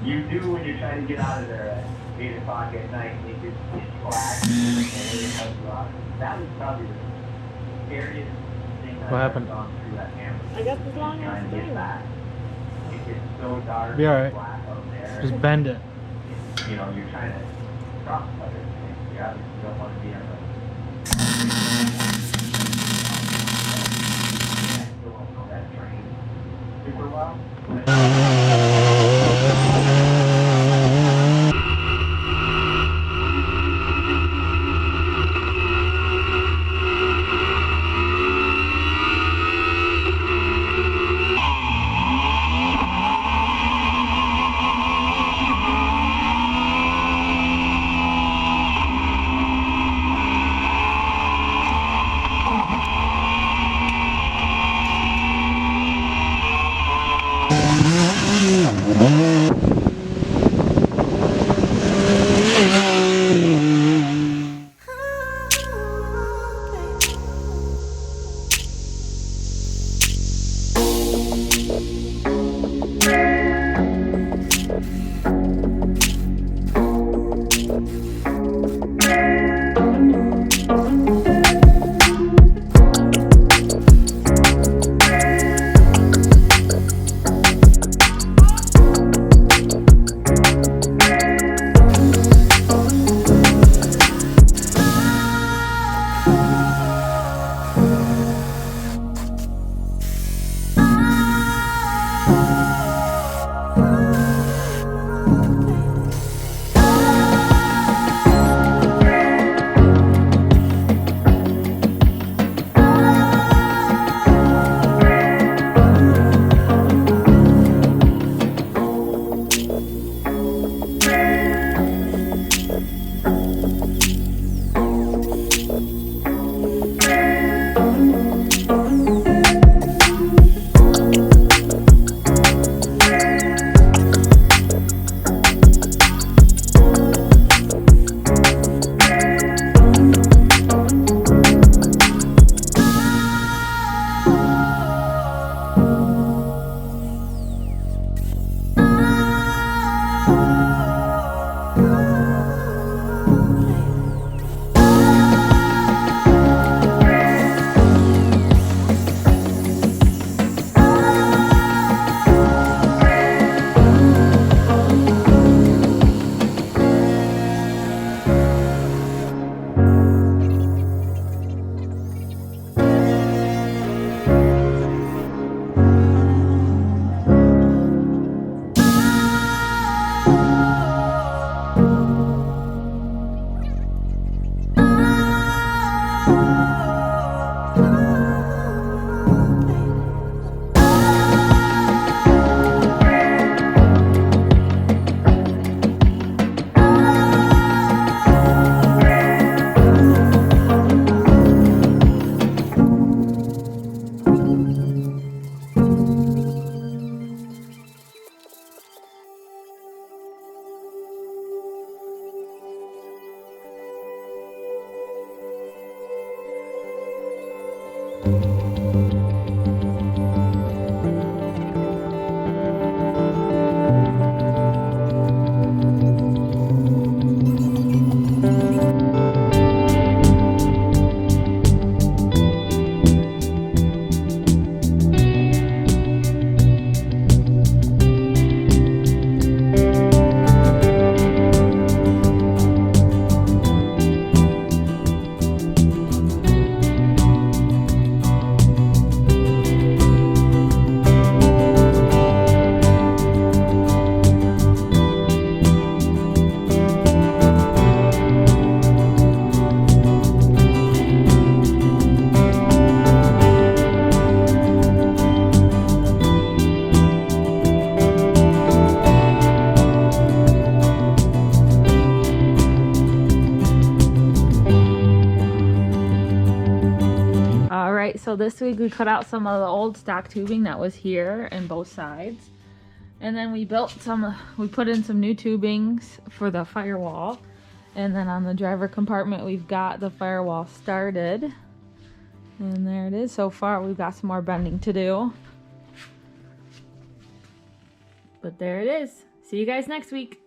You do when you're trying to get out of there at 8 o'clock at night and you just get flat and it helps you out. That was probably the scariest thing I've ever gone through that camera. I got this long trying to get back. It gets so dark Be and alright. flat out there. Just bend it. You know, you're trying to cross other things. You obviously don't want to be on the I still don't know that train super well. So this week we cut out some of the old stock tubing that was here in both sides. And then we built we put in some new tubings for the firewall. And then on the driver compartment, we've got the firewall started. And there it is. So far, we've got some more bending to do. But there it is. See you guys next week.